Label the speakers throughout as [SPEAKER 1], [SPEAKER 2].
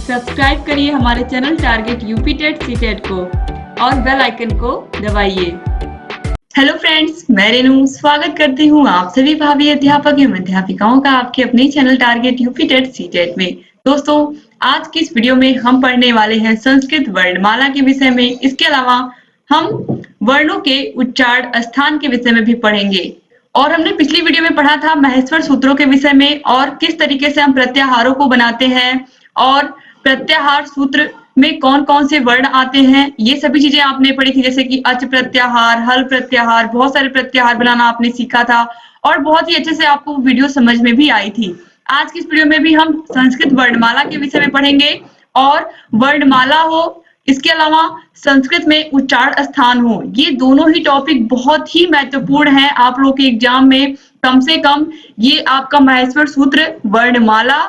[SPEAKER 1] Subscribe करिए हमारे channel target UP TET CTET को और बेल आइकन को दबाइए। हेलो फ्रेंड्स, मैं रेनू स्वागत करती हूँ आप सभी भावी अध्यापक एवं अध्यापिकाओं का आपके अपने channel target UP TET CTET में। दोस्तों, आज की इस वीडियो में हम पढ़ने वाले हैं संस्कृत वर्णमाला के विषय में। इसके अलावा हम वर्णों के उच्चारण स्थान के विषय में भी पढ़ेंगे। और हमने पिछली वीडियो में पढ़ा था महेश्वर सूत्रों के विषय में और किस तरीके से हम प्रत्याहारों को बनाते हैं और प्रत्याहार सूत्र में कौन कौन से वर्ण आते हैं, ये सभी चीजें आपने पढ़ी थी, जैसे कि अच प्रत्याहार, हल प्रत्याहार, बहुत सारे प्रत्याहार बनाना आपने सीखा था और बहुत ही अच्छे से आपको वीडियो समझ में भी आई थी। आज की इस वीडियो में भी हम संस्कृत वर्णमाला के विषय में पढ़ेंगे और वर्णमाला हो, इसके अलावा संस्कृत में उच्चारण स्थान हो, ये दोनों ही टॉपिक बहुत ही महत्वपूर्ण है आप लोग के एग्जाम में। कम से कम ये आपका महेश्वर सूत्र, वर्णमाला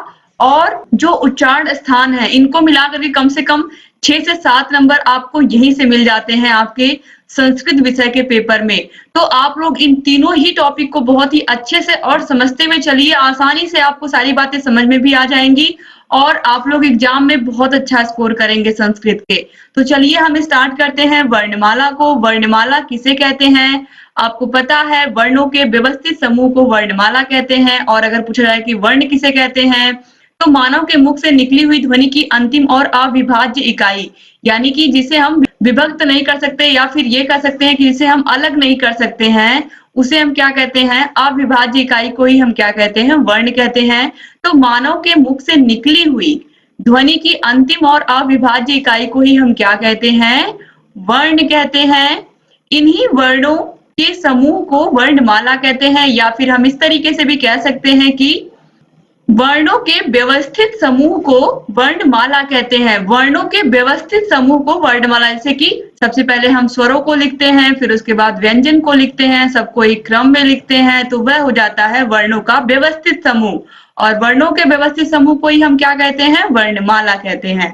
[SPEAKER 1] और जो उच्चारण स्थान है, इनको मिलाकर के कम से कम 6 से 7 नंबर आपको यहीं से मिल जाते हैं आपके संस्कृत विषय के पेपर में। तो आप लोग इन तीनों ही टॉपिक को बहुत ही अच्छे से और समझते में चलिए, आसानी से आपको सारी बातें समझ में भी आ जाएंगी और आप लोग एग्जाम में बहुत अच्छा स्कोर करेंगे संस्कृत के। तो चलिए हम स्टार्ट करते हैं वर्णमाला को। वर्णमाला किसे कहते हैं? आपको पता है, वर्णों के व्यवस्थित समूह को वर्णमाला कहते हैं। और अगर पूछा जाए कि वर्ण किसे कहते हैं, तो मानव के मुख से निकली हुई ध्वनि की अंतिम और अविभाज्य इकाई, यानी कि जिसे हम विभक्त नहीं कर सकते या फिर ये कह सकते हैं कि जिसे हम अलग नहीं कर सकते हैं, उसे हम क्या कहते हैं? अविभाज्य इकाई को ही हम क्या कहते हैं? वर्ण कहते हैं। तो मानव के मुख से निकली हुई ध्वनि की अंतिम और अविभाज्य इकाई को ही हम क्या कहते हैं? वर्ण कहते हैं। इन्हीं वर्णों के समूह को वर्णमाला कहते हैं, या फिर हम इस तरीके से भी कह सकते हैं कि वर्णों के व्यवस्थित समूह को वर्णमाला कहते हैं। वर्णों के व्यवस्थित समूह को वर्णमाला, जैसे कि सबसे पहले हम स्वरों को लिखते हैं, फिर उसके बाद व्यंजन को लिखते हैं, सबको एक क्रम में लिखते हैं, तो वह हो जाता है वर्णों का व्यवस्थित समूह। और वर्णों के व्यवस्थित समूह को ही हम क्या कहते हैं? वर्णमाला कहते हैं।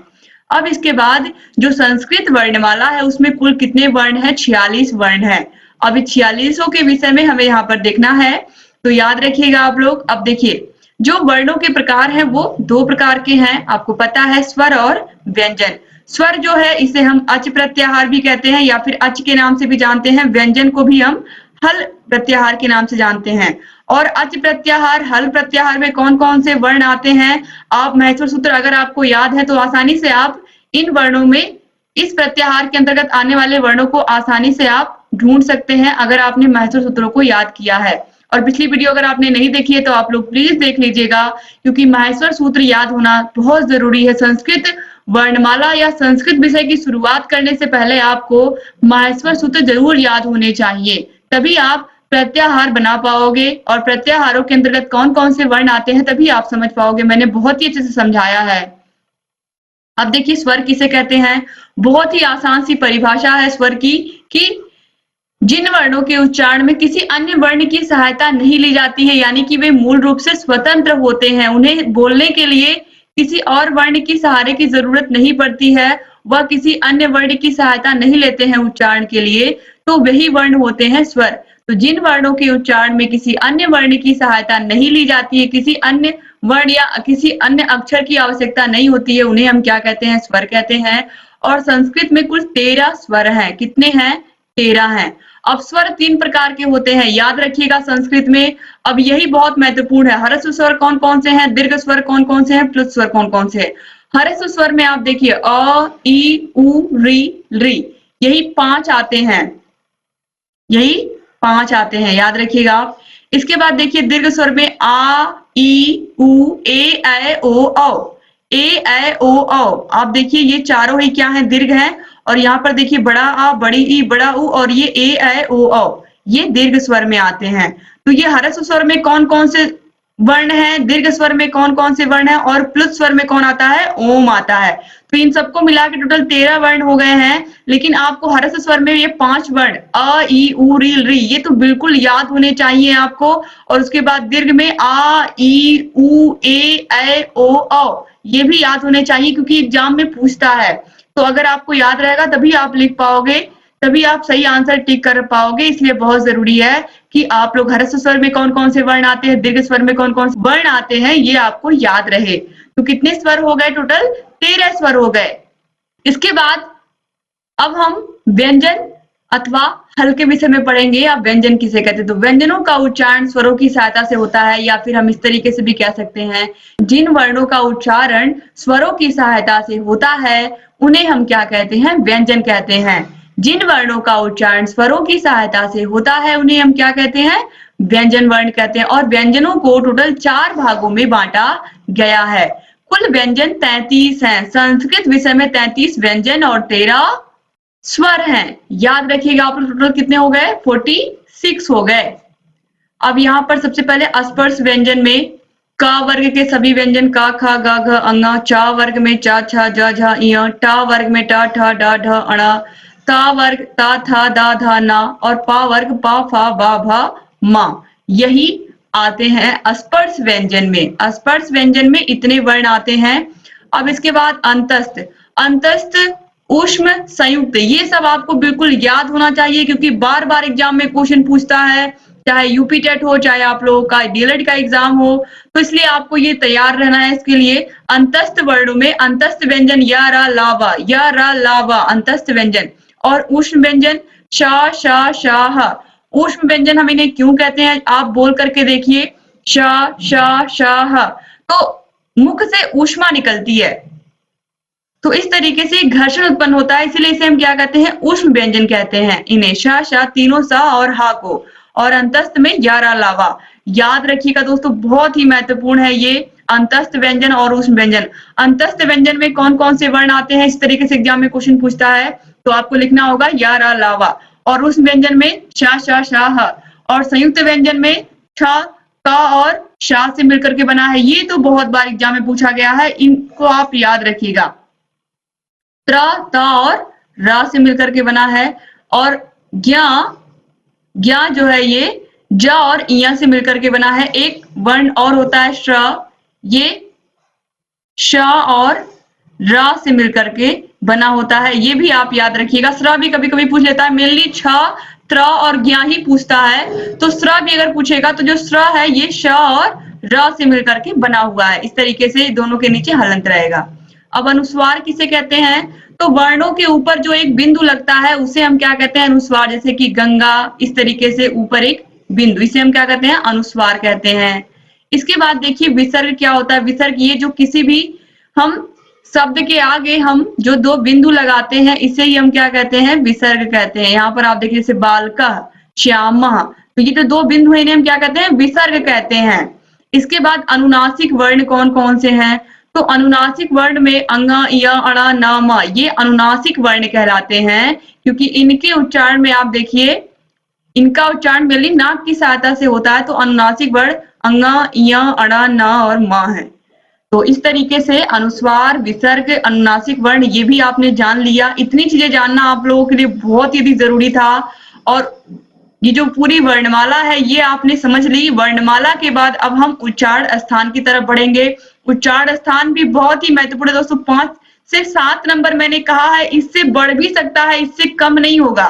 [SPEAKER 1] अब इसके बाद जो संस्कृत वर्णमाला है, उसमें कुल कितने वर्ण है? 46 वर्ण है। अब इस 46 के विषय में हमें यहाँ पर देखना है, तो याद रखिएगा आप लोग। अब देखिए, जो वर्णों के प्रकार हैं वो 2 प्रकार के हैं, आपको पता है, स्वर और व्यंजन। स्वर जो है इसे हम अच प्रत्याहार भी कहते हैं या फिर अच के नाम से भी जानते हैं। व्यंजन को भी हम हल प्रत्याहार के नाम से जानते हैं। और अच प्रत्याहार, हल प्रत्याहार में कौन कौन से वर्ण आते हैं? आप महेश्वर सूत्र अगर आपको याद है तो आसानी से आप इन वर्णों में, इस प्रत्याहार के अंतर्गत आने वाले वर्णों को आसानी से आप ढूंढ सकते हैं अगर आपने महेश्वर सूत्रों को याद किया है। और पिछली वीडियो अगर आपने नहीं देखी है तो आप लोग प्लीज देख लीजिएगा, क्योंकि महेश्वर सूत्र याद होना बहुत जरूरी है। संस्कृत वर्णमाला या संस्कृत विषय की शुरुआत करने से पहले आपको महेश्वर सूत्र जरूर याद होने चाहिए, तभी आप प्रत्याहार बना पाओगे। और प्रत्याहारों के अंतर्गत कौन कौन से वर्ण आते हैं तभी आप समझ पाओगे। मैंने बहुत ही अच्छे से समझाया है। अब देखिए, स्वर किसे कहते हैं? बहुत ही आसान सी परिभाषा है स्वर की, कि जिन वर्णों के उच्चारण में किसी अन्य वर्ण की सहायता नहीं ली जाती है, यानी कि वे मूल रूप से स्वतंत्र होते हैं, उन्हें बोलने के लिए किसी और वर्ण की सहारे की जरूरत नहीं पड़ती है, वह किसी अन्य वर्ण की सहायता नहीं लेते हैं उच्चारण के लिए, तो वही वर्ण होते हैं स्वर। तो जिन वर्णों के उच्चारण में किसी अन्य वर्ण की सहायता नहीं ली जाती है, किसी अन्य वर्ण या किसी अन्य अक्षर की आवश्यकता नहीं होती है, उन्हें हम क्या कहते हैं? स्वर कहते हैं। और संस्कृत में कुल 13 स्वर हैं। कितने हैं? 13 हैं। अब स्वर 3 प्रकार के होते हैं, याद रखिएगा संस्कृत में। अब यही बहुत महत्वपूर्ण है। हर्ष स्वर कौन कौन से हैं? दीर्घ स्वर कौन कौन से हैं? प्लुत स्वर कौन कौन से हैं? हर्ष स्वर में आप देखिए अ, ई, उ, री, री, यही 5 आते हैं, यही 5 आते हैं, याद रखिएगा आप। इसके बाद देखिए दीर्घ स्वर में आ, ई, उ, ए, ऐ, ओ, औ, ए, ऐ, ओ, औ। आप देखिए ये चारों ही क्या हैं? दीर्घ हैं। और यहाँ पर देखिए बड़ा आ, बड़ी ई, बड़ा उ और ये ए, ऐ, ओ, औ, ये दीर्घ स्वर में आते हैं। तो ये हर्ष स्वर में कौन कौन से वर्ण हैं? दीर्घ स्वर में कौन कौन से वर्ण हैं? और प्लुत स्वर में कौन आता है? ओम आता है। तो इन सबको मिला के टोटल 13 वर्ण हो गए हैं। लेकिन आपको हर्ष स्वर में ये 5 वर्ण अ, ई, उ, री, री, ये तो बिल्कुल याद होने चाहिए आपको। और उसके बाद दीर्घ में आ, ई, उ, ए, ऐ, ओ, औ, ये भी याद होने चाहिए, क्योंकि एग्जाम में पूछता है। तो अगर आपको याद रहेगा तभी आप लिख पाओगे, तभी आप सही आंसर टिक कर पाओगे। इसलिए बहुत जरूरी है कि आप लोग ह्रस्व स्वर में कौन कौन से वर्ण आते हैं, दीर्घ स्वर में कौन कौन से वर्ण आते हैं, ये आपको याद रहे। तो कितने स्वर हो गए टोटल? 13 स्वर हो गए। इसके बाद अब हम व्यंजन अथवा हल्के विषय में पढ़ेंगे। आप व्यंजन किसे कहते हैं? तो व्यंजनों का उच्चारण स्वरों की सहायता से होता है, या फिर हम इस तरीके से भी कह सकते हैं, जिन वर्णों का उच्चारण स्वरों की सहायता से होता है उन्हें हम क्या कहते हैं? व्यंजन कहते हैं। जिन वर्णों का उच्चारण स्वरों की सहायता से होता है उन्हें हम क्या कहते हैं? व्यंजन वर्ण कहते हैं। और व्यंजनों को टोटल 4 भागों में बांटा गया है। कुल व्यंजन 33 हैं। संस्कृत विषय में 33 व्यंजन और 13 स्वर हैं। याद रखिएगा आप लोग टोटल कितने हो गए? 46 हो गए। अब यहाँ पर सबसे पहले अस्पर्श व्यंजन में क वर्ग के सभी व्यंजन का, ख, ग, घ, अंग, च वर्ग में च, छ, ज, झ, ञ, ट वर्ग में ट, ठ, ड, ढ, अण, त वर्ग त, थ, द, ध, न और प वर्ग प, फ, ब, भ, म। यही आते हैं अस्पर्श व्यंजन में। अस्पर्श व्यंजन में इतने वर्ण आते हैं। अब इसके बाद अंतस्थ, अंतस्थ, ऊष्म, संयुक्त, ये सब आपको बिल्कुल याद होना चाहिए, क्योंकि बार बार एग्जाम में क्वेश्चन पूछता है, चाहे यूपी टेट हो, चाहे आप लोगों का डीएलएड का एग्जाम हो। तो इसलिए आपको ये तैयार रहना है। इसके लिए अंतस्थ वर्णों में अंतस्थ व्यंजन य, र, ला, व, य, र, ला, व अंतस्थ व्यंजन। और ऊष्म व्यंजन श, श, श, ह। ऊष्म व्यंजन हम इन्हें क्यों कहते हैं? आप बोल करके देखिए, श, श, श, ह। तो मुख से ऊष्मा निकलती है, तो इस तरीके से घर्षण उत्पन्न होता है, इसलिए इसे हम क्या कहते हैं? ऊष्म व्यंजन कहते हैं इन्हें। श, श, तीनों स और हा को। और अंतस्थ में य, र, ला, व। याद रखिएगा दोस्तों, बहुत ही महत्वपूर्ण है ये अंतस्थ व्यंजन और ऊष्म व्यंजन। अंतस्थ व्यंजन में कौन कौन से वर्ण आते हैं, इस तरीके से एग्जाम में क्वेश्चन पूछता है, तो आपको लिखना होगा य, र, ला, व। और ऊष्म व्यंजन में श, श, श, ह। और संयुक्त व्यंजन में छ, क और श से मिलकर के बना है। ये तो बहुत बार एग्जाम में पूछा गया है, इनको आप याद रखिएगा। त्र, त और र से मिलकर के बना है। और ज्ञा, ज्ञा जो है ये ज और इया से मिलकर के बना है। एक वर्ण और होता है श्र, ये श और र से मिलकर के बना होता है, ये भी आप याद रखिएगा। स्र भी कभी कभी पूछ लेता है, मेनली छ, त्र और ज्ञा ही पूछता है। तो स्र भी अगर पूछेगा तो जो स्र है ये श और र से मिलकर के बना हुआ है। इस तरीके से दोनों के नीचे हलंत रहेगा। अब अनुस्वार किसे कहते हैं? तो वर्णों के ऊपर जो एक बिंदु लगता है उसे हम क्या कहते हैं? अनुस्वार। जैसे कि गंगा, इस तरीके से ऊपर एक बिंदु, इसे हम क्या कहते हैं? अनुस्वार कहते हैं। इसके बाद देखिए विसर्ग क्या होता है? विसर्ग ये जो किसी भी हम शब्द के आगे हम जो 2 बिंदु लगाते हैं, इसे ही हम क्या कहते हैं? विसर्ग कहते हैं। यहाँ पर आप देखिए जैसे बालकः, श्यामः, तो ये जो 2 बिंदु है इन्हें हम क्या कहते हैं? विसर्ग कहते हैं। इसके बाद अनुनासिक वर्ण कौन कौन से हैं? तो अनुनासिक वर्ण में अंग, य, अण, न, म, ये अनुनासिक वर्ण कहलाते हैं, क्योंकि इनके उच्चारण में आप देखिए, इनका उच्चारण मेनली नाक की सहायता से होता है। तो अनुनासिक वर्ण अंग, य, अण, न और म है। तो इस तरीके से अनुस्वार, विसर्ग, अनुनासिक वर्ण ये भी आपने जान लिया। इतनी चीजें जानना आप लोगों के लिए बहुत ही जरूरी था। और ये जो पूरी वर्णमाला है ये आपने समझ ली। वर्णमाला के बाद अब हम उच्चारण स्थान की तरफ बढ़ेंगे। उच्चारण स्थान भी बहुत ही महत्वपूर्ण है दोस्तों। 5 से 7 नंबर मैंने कहा है, इससे बढ़ भी सकता है, इससे कम नहीं होगा।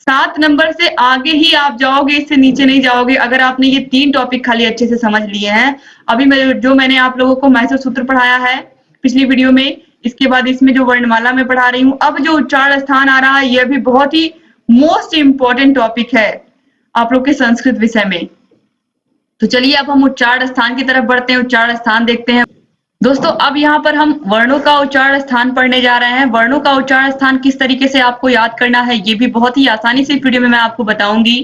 [SPEAKER 1] 7 नंबर से आगे ही आप जाओगे, इससे नीचे नहीं जाओगे, अगर आपने ये 3 टॉपिक खाली अच्छे से समझ लिए हैं। अभी मैंने आप लोगों को महत्व सूत्र पढ़ाया है पिछली वीडियो में, इसके बाद इसमें जो वर्णमाला में पढ़ा रही हूँ, अब जो उच्चारण स्थान आ रहा है यह भी बहुत ही मोस्ट इंपॉर्टेंट टॉपिक है आप लोग के संस्कृत विषय में। तो चलिए अब हम उच्चारण स्थान की तरफ बढ़ते हैं, उच्चारण स्थान देखते हैं। दोस्तों अब यहाँ पर हम वर्णों का उच्चारण स्थान पढ़ने जा रहे हैं। वर्णों का उच्चारण स्थान किस तरीके से आपको याद करना है ये भी बहुत ही आसानी से इस वीडियो में मैं आपको बताऊंगी।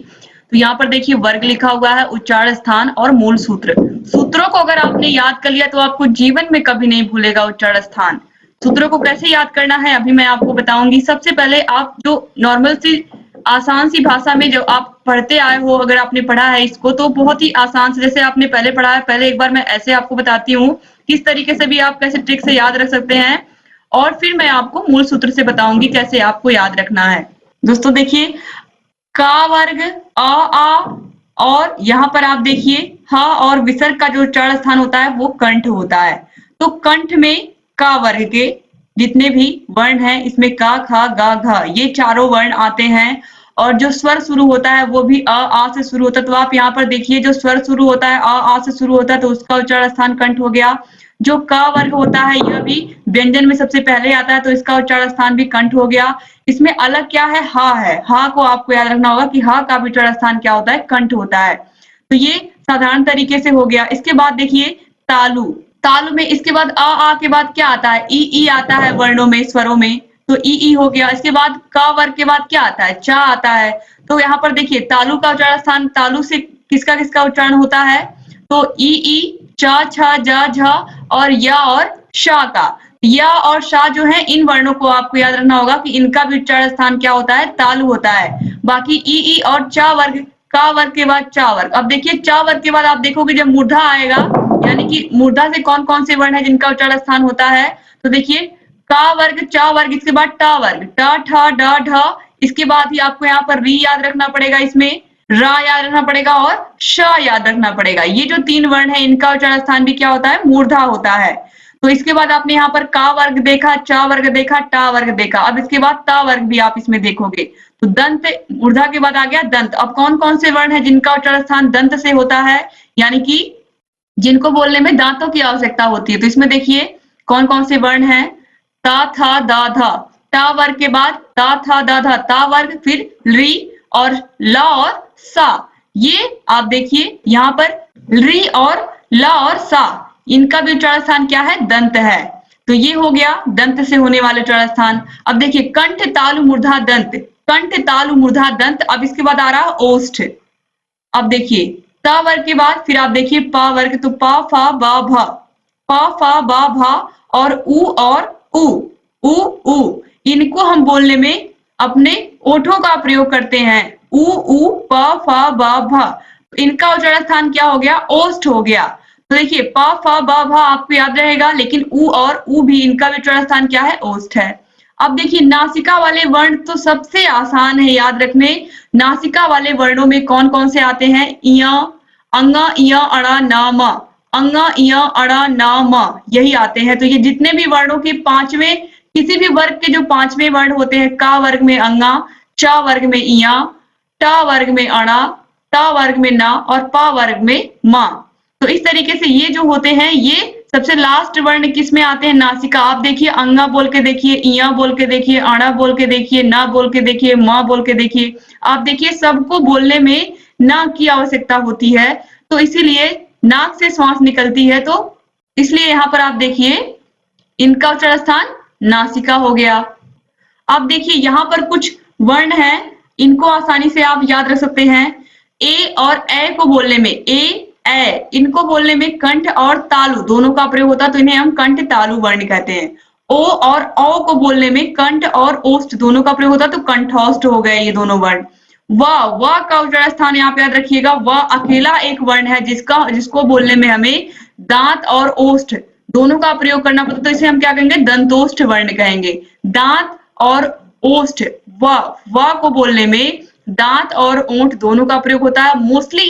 [SPEAKER 1] तो यहाँ पर देखिए वर्ग लिखा हुआ है, उच्चारण स्थान और मूल सूत्र। सूत्रों को अगर आपने याद कर लिया तो आपको जीवन में कभी नहीं भूलेगा उच्चारण स्थान। सूत्रों को कैसे याद करना है अभी मैं आपको बताऊंगी। सबसे पहले आप जो नॉर्मल सी आसान सी भाषा में जो आप पढ़ते आए हो, अगर आपने पढ़ा है इसको तो बहुत ही आसान से, जैसे आपने पहले पढ़ा है, पहले एक बार मैं ऐसे आपको बताती हूँ किस तरीके से भी आप कैसे ट्रिक से याद रख सकते हैं, और फिर मैं आपको मूल सूत्र से बताऊंगी कैसे आपको याद रखना है। दोस्तों देखिए का वर्ग आ और यहाँ पर आप देखिए ह और विसर्ग का जो उच्चारण स्थान होता है वो कंठ होता है। तो कंठ में का वर्ग के जितने भी वर्ण हैं इसमें का, खा, गा, घा ये चारों वर्ण आते हैं। और जो स्वर शुरू होता है वो भी आ से शुरू होता है। तो आप यहाँ पर देखिए जो स्वर शुरू होता है आ से शुरू होता है तो उसका उच्चारण स्थान कंठ हो गया। जो क वर्ग होता है यह भी व्यंजन में सबसे पहले आता है तो इसका उच्चारण स्थान भी कंठ हो गया। इसमें अलग क्या है, हा है। हा को आपको याद रखना होगा कि हा का भी उच्चारण स्थान क्या होता है, कंठ होता है। तो ये साधारण तरीके से हो गया। इसके बाद देखिए तालु। तालु में इसके बाद आ के बाद क्या आता है, ई आता है वर्णों में, स्वरों में। तो ई हो गया। इसके बाद क वर्ग के बाद क्या आता है, चा आता है। तो यहाँ पर देखिए तालु का उच्चारण स्थान तालु से किसका किसका उच्चारण होता है, तो ई, चा, छा, जा, झा और या और शा का। या और शा जो है इन वर्णों को आपको याद रखना होगा कि इनका भी उच्चारण स्थान क्या होता है, तालु होता है। बाकी ई और चा वर्ग, का वर्ग के बाद चा वर्ग। अब देखिए चा वर्ग के बाद आप देखोगे जब मूर्धा आएगा, यानी कि मूर्धा से कौन कौन से वर्ण है जिनका उच्चारण स्थान होता है, तो देखिए का वर्ग, चा वर्ग, इसके बाद टा वर्ग, टा, ठा, डा, ढा। इसके बाद ही आपको यहाँ पर री याद रखना पड़ेगा, इसमें रा याद रखना पड़ेगा और श याद रखना पड़ेगा। ये जो तीन वर्ण है इनका उच्चारण स्थान भी क्या होता है, मूर्धा होता है। तो इसके बाद आपने यहाँ पर का वर्ग देखा, चा वर्ग देखा, टा वर्ग देखा। अब इसके बाद ता वर्ग भी आप इसमें देखोगे। तो दंत, मूर्धा के बाद आ गया दंत। अब कौन कौन से वर्ण है जिनका उच्चारण स्थान दंत से होता है, यानी कि जिनको बोलने में दांतों की आवश्यकता होती है। तो इसमें देखिए कौन कौन से वर्ण हैं, ता, था, दा, धा। टा वर्ग के बाद ता, था, दा, धा, ता वर्ग, फिर री और ला और सा। ये आप देखिए यहाँ पर री और ला और सा, इनका भी उच्चारण स्थान क्या है, दंत है। तो ये हो गया दंत से होने वाले उच्चारण स्थान। अब देखिए कंठ, तालु, मूर्धा, दंत। कंठ, तालु, मूर्धा, दंत। अब इसके बाद आ रहा ओष्ठ। अब देखिए ता वर्ग के बाद फिर आप देखिए पा वर्ग, तो पा, फा, बा, भा, पा, फा, बा, भा और उ, उ इनको हम बोलने में अपने ओठों का प्रयोग करते हैं। उ, पा, फा, बा, भा। इनका उच्चारण स्थान क्या हो गया, ओष्ठ हो गया। तो देखिए पा, फा, बा, भा आपको याद रहेगा, लेकिन उ और उ भी इनका भी उच्चारण स्थान क्या है, ओष्ठ है। अब देखिए नासिका वाले वर्ण तो सबसे आसान है याद रखने। नासिका वाले वर्णों में कौन कौन से आते हैं, इया, अंगा, इया, अड़ा, ना, मा। अंगा, इया, अड़ा, ना, मा यही आते हैं। तो ये जितने भी वर्णों के पांचवें, किसी भी वर्ग के जो पांचवें वर्ण होते हैं, का वर्ग में अंगा, चा वर्ग में इया, टा वर्ग में अड़ा, ता वर्ग में ना और पा वर्ग में मा। तो इस तरीके से ये जो होते हैं, ये सबसे लास्ट वर्ण किस में आते हैं, नासिका। आप देखिए अंगा बोल के देखिए, इया बोल के देखिए, अड़ा बोल के देखिए, ना बोल के देखिए, माँ बोल के देखिए। आप देखिए सबको बोलने में नाक की आवश्यकता होती है, तो इसीलिए नाक से श्वास निकलती है। तो इसलिए यहाँ पर आप देखिए इनका उच्चारण स्थान नासिका हो गया। अब देखिए यहाँ पर कुछ वर्ण हैं, इनको आसानी से आप याद रख सकते हैं। ए और ए को बोलने में, इनको बोलने में कंठ और तालु दोनों का प्रयोग होता है, तो इन्हें हम कंठ तालु वर्ण कहते हैं। ओ और औ को बोलने में कंठ और ओष्ठ दोनों का प्रयोग होता है, तो कंठोष्ठ हो गए ये दोनों वर्ण। व का उच्चारण स्थान यहाँ पे याद रखिएगा। व अकेला एक वर्ण है जिसको बोलने में हमें दांत और ओष्ठ दोनों का प्रयोग करना पड़ता है, तो इसे हम क्या कहेंगे, दंतोष्ठ वर्ण कहेंगे। दांत और ओष्ठ, व को बोलने में दांत और ओंठ दोनों का प्रयोग होता है। मोस्टली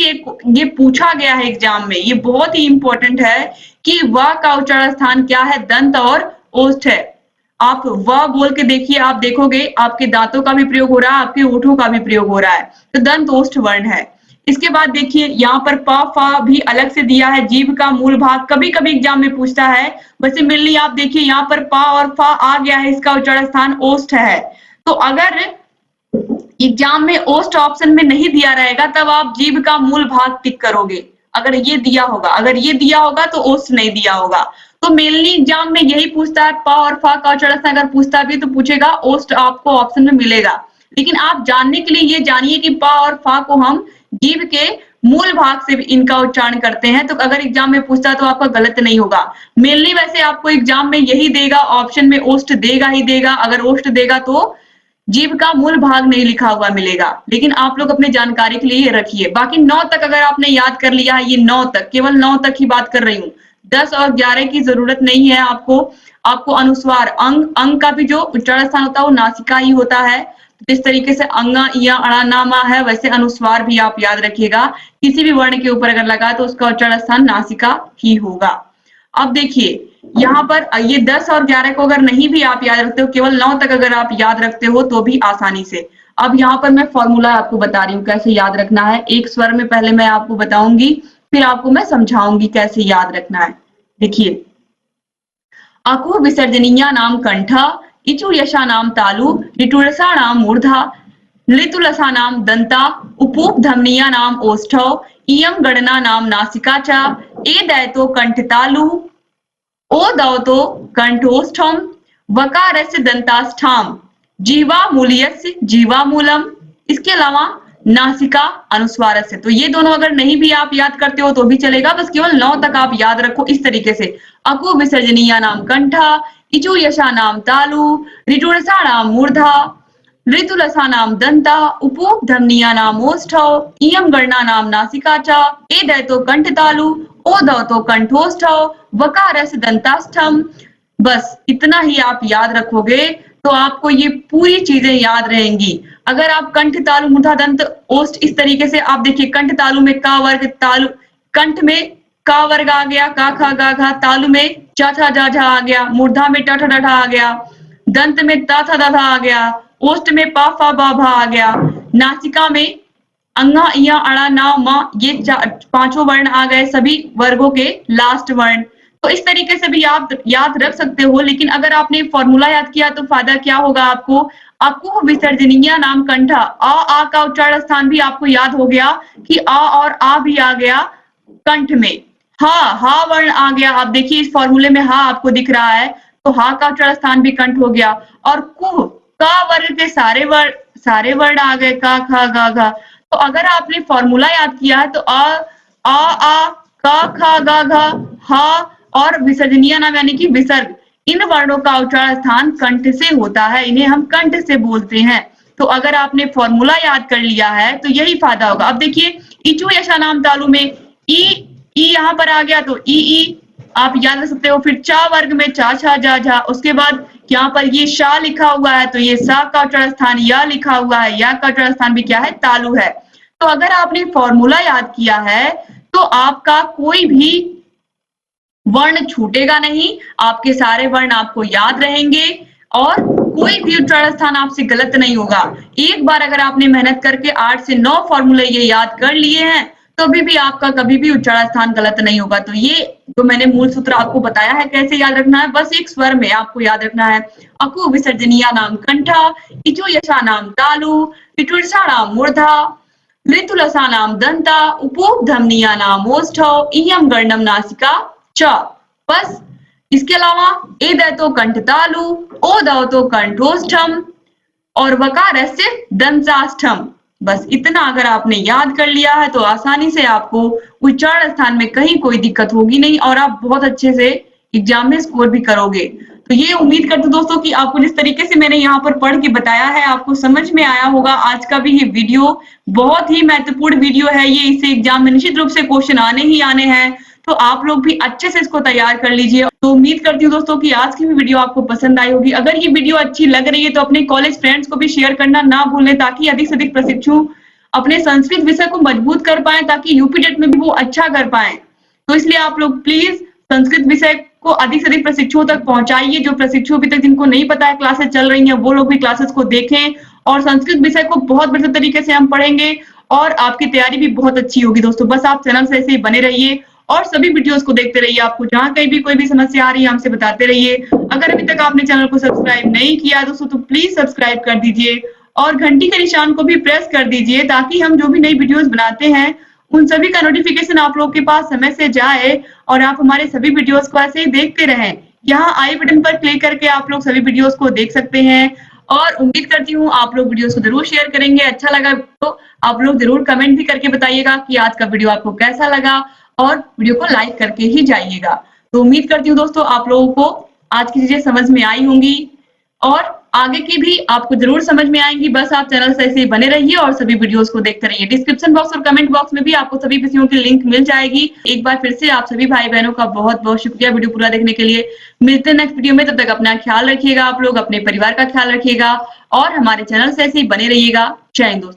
[SPEAKER 1] ये पूछा गया है एग्जाम में, ये बहुत ही इंपॉर्टेंट है कि व का उच्चारण स्थान क्या है, दंत और ओष्ठ है। आप व बोल के देखिए, आप देखोगे आपके दांतों का भी प्रयोग हो रहा है, आपके ओठों का भी प्रयोग हो रहा है, तो दंत ओष्ठ वर्ण है। इसके बाद देखिए यहाँ पर प, फा भी अलग से दिया है, जीभ का मूल भाग कभी कभी एग्जाम में पूछता है। वैसे मेनली आप देखिए यहाँ पर पा और फा आ गया है, इसका उच्चारण स्थान ओष्ठ है। तो अगर एग्जाम में ओष्ठ ऑप्शन में नहीं दिया रहेगा तब आप जीभ का मूल भाग टिक करोगे। अगर ये दिया होगा तो ओष्ठ नहीं दिया होगा। तो मेनली एग्जाम में यही पूछता है, प और फा का उच्चारण अगर पूछता भी तो पूछेगा ओष्ठ आपको ऑप्शन में मिलेगा। लेकिन आप जानने के लिए ये जानिए कि प और फा को हम जीभ के मूल भाग से इनका उच्चारण करते हैं, तो अगर एग्जाम में पूछता है तो आपका गलत नहीं होगा। मेनली वैसे आपको एग्जाम में यही देगा, ऑप्शन में ओष्ठ देगा ही देगा। अगर ओष्ठ देगा तो जीभ का मूल भाग नहीं लिखा हुआ मिलेगा, लेकिन आप लोग अपने जानकारी के लिए रखिए। बाकी 9 तक अगर आपने याद कर लिया है, ये 9 तक, केवल 9 तक ही बात कर रही हूँ, 10 और 11 की जरूरत नहीं है आपको अनुस्वार अंग का भी जो उच्चारण स्थान होता है वो नासिका ही होता है। जिस तरीके से अंगा, इया, अड़ा, ना, मा है, वैसे अनुस्वार भी आप याद रखिएगा। किसी भी वर्ण के ऊपर अगर लगा तो उसका उच्चारण स्थान नासिका ही होगा। अब देखिए यहाँ पर ये 10 और 11 को अगर नहीं भी आप याद रखते हो, केवल 9 तक अगर आप याद रखते हो तो भी आसानी से। अब यहाँ पर मैं फॉर्मूला आपको बता रही हूँ कैसे याद रखना है। एक स्वर में पहले मैं आपको बताऊंगी, फिर आपको मैं समझाऊंगी कैसे याद रखना है। देखिए, अकु विसर्जनीया नाम कंठा, इचु यशा नाम तालु, ऋतुरसा नाम मूर्धा, लृतुलसा नाम दंता, उपूप धमनिया नाम ओष्ठौ, इयम गणना नाम नासिका च, ए दैतो कंठतालु, ओ दौतो कंठोष्ठम, वकारस्य दंताष्ठाम, जीवा मूल्यस्य जीवामूलम। इसके अलावा नासिका अनुस्वारस्य। तो ये दोनों अगर नहीं भी आप याद करते हो तो भी चलेगा, बस केवल 9 तक आप याद रखो इस तरीके से। अकु विसर्जनीया नाम कंठा, इचु यशा नाम तालु, ऋटुरसा नाम मूर्धा, ऋतुलसा नाम दंता, उपूप धमनिया नाम ओष्ठौ, इयम गणना नाम नासिका च, ए दैतो कंठतालु, ओ दौतो कंठोष्ठौ, वकारस्य दंताष्ठम। बस इतना ही आप याद रखोगे तो आपको ये पूरी चीजें याद रहेंगी। अगर आप कंठ तालु मूर्धा दंत ओष्ठ इस तरीके से आप देखिए, कंठ तालु में का वर्ग, तालु कंठ में का वर्ग आ गया, का खा गा घा, तालु में चा छा जा झा आ गया, मूर्धा में टा ठा डा आ गया, दंत में ता था दा आ गया, ओष्ठ में पा फा बा भा आ गया, नासिका में अंगा इया अड़ा ना मा, ये पांचों वर्ण आ गए सभी वर्गों के लास्ट वर्ण। तो इस तरीके से भी आप याद रख सकते हो। लेकिन अगर आपने फॉर्मूला याद किया तो फायदा क्या होगा आपको, अकु विसर्जनीय नाम कंठा, आ का उच्चारण स्थान भी आपको याद हो गया कि आ और आ भी आ गया कंठ में। हा वर्ण आ गया। आप देखिए इस फॉर्मूले में हा आपको दिख रहा है, तो हा का उच्चारण स्थान भी कंठ हो गया। और कुह, का वर्ग के सारे वर्ण आ गए, का खा गा घा। तो अगर आपने फॉर्मूला याद किया है तो आ का खा गा घा, हा और विसर्जनीय नाम यानी कि विसर्ग, इन वर्णों का उच्चारण स्थान कंठ से होता है, इन्हें हम कंठ से बोलते हैं। तो अगर आपने फॉर्मूला याद कर लिया है तो यही फायदा होगा। अब देखिए, इचु यशा नाम तालु में ई यहाँ पर आ गया तो ई आप याद रख सकते हो। फिर चा वर्ग में चा छा जा झा, उसके बाद यहाँ पर ये शा लिखा हुआ है तो ये सा का उच्चारण स्थान या लिखा हुआ है, या का उच्चारण स्थान भी क्या है, तालु है। तो अगर आपने फॉर्मूला याद किया है तो आपका कोई भी वर्ण छूटेगा नहीं, आपके सारे वर्ण आपको याद रहेंगे और कोई भी उच्चारण स्थान आपसे गलत नहीं होगा। एक बार अगर आपने मेहनत करके 8 से 9 फॉर्मूले ये याद कर लिए हैं तो भी आपका कभी भी उच्चारण स्थान गलत नहीं होगा। तो ये जो मैंने मूल सूत्र आपको बताया है कैसे याद रखना है, बस एक स्वर में आपको याद रखना है। अकु विसर्जनीय नाम कंठा, इचु यशा नाम तालु, ऋतुरसा नाम मूर्धा, ऋतुलसा नाम दंता, उपूप धमनिया नाम ओष्ठौ, इयम गणनम नासिका च। बस इसके अलावा ए दैतो कंठ तालु, ओ दौतो कंठोष्ठम और वकारस्य दंताष्ठम। बस इतना अगर आपने याद कर लिया है तो आसानी से आपको उच्चारण स्थान में कहीं कोई दिक्कत होगी नहीं और आप बहुत अच्छे से एग्जाम में स्कोर भी करोगे। तो ये उम्मीद करती हूँ दोस्तों कि आपको जिस तरीके से मैंने यहाँ पर पढ़ के बताया है आपको समझ में आया होगा। आज का भी ये वीडियो बहुत ही महत्वपूर्ण वीडियो है ये, इससे एग्जाम में निश्चित रूप से क्वेश्चन आने ही आने हैं, तो आप लोग भी अच्छे से इसको तैयार कर लीजिए। तो उम्मीद करती हूँ दोस्तों कि आज की भी वीडियो आपको पसंद आई होगी। अगर ये वीडियो अच्छी लग रही है तो अपने कॉलेज फ्रेंड्स को भी शेयर करना ना भूलें, ताकि अधिक से अधिक प्रशिक्षु अपने संस्कृत विषय को मजबूत कर पाए, ताकि यूपी टेट में भी वो अच्छा कर पाए। तो इसलिए आप लोग प्लीज संस्कृत विषय को अधिक से अधिक प्रशिक्षुओं तक पहुंचाइए। जो प्रशिक्षु अभी तक जिनको नहीं पता है क्लासेस चल रही हैं, वो लोग भी क्लासेस को देखें और संस्कृत विषय को बहुत बेहतर तरीके से हम पढ़ेंगे और आपकी तैयारी भी बहुत अच्छी होगी दोस्तों। बस आप चैनल से ऐसे ही बने रहिए और सभी वीडियोस को देखते रहिए। आपको जहां कहीं भी कोई भी समस्या आ रही है हमसे बताते रहिए। अगर अभी तक आपने चैनल को सब्सक्राइब नहीं किया दोस्तों तो प्लीज सब्सक्राइब कर दीजिए और घंटी के निशान को भी प्रेस कर दीजिए, ताकि हम जो भी नई वीडियोस बनाते हैं उन सभी का नोटिफिकेशन आप लोग के पास समय से जाए और आप हमारे सभी वीडियोस को ऐसे ही देखते रहें। यहाँ आई बटन पर क्लिक करके आप लोग सभी वीडियोस को देख सकते हैं और उम्मीद करती हूँ आप लोग वीडियोस को जरूर शेयर करेंगे। अच्छा लगा तो आप लोग जरूर कमेंट भी करके बताइएगा कि आज का वीडियो आपको कैसा लगा और वीडियो को लाइक करके ही जाइएगा। तो उम्मीद करती हूँ दोस्तों आप लोगों को आज की चीजें समझ में आई होंगी और आगे की भी आपको जरूर समझ में आएंगी। बस आप चैनल से ऐसे ही बने रहिए और सभी वीडियोस को देखते रहिए। डिस्क्रिप्शन बॉक्स और कमेंट बॉक्स में भी आपको सभी विषयों की लिंक मिल जाएगी। एक बार फिर से आप सभी भाई बहनों का बहुत बहुत शुक्रिया वीडियो पूरा देखने के लिए। मिलते हैं नेक्स्ट वीडियो में, तब तक अपना ख्याल रखिएगा, आप लोग अपने परिवार का ख्याल रखिएगा और हमारे चैनल से ऐसे ही बने रहिएगा। जय हिंद दोस्तों।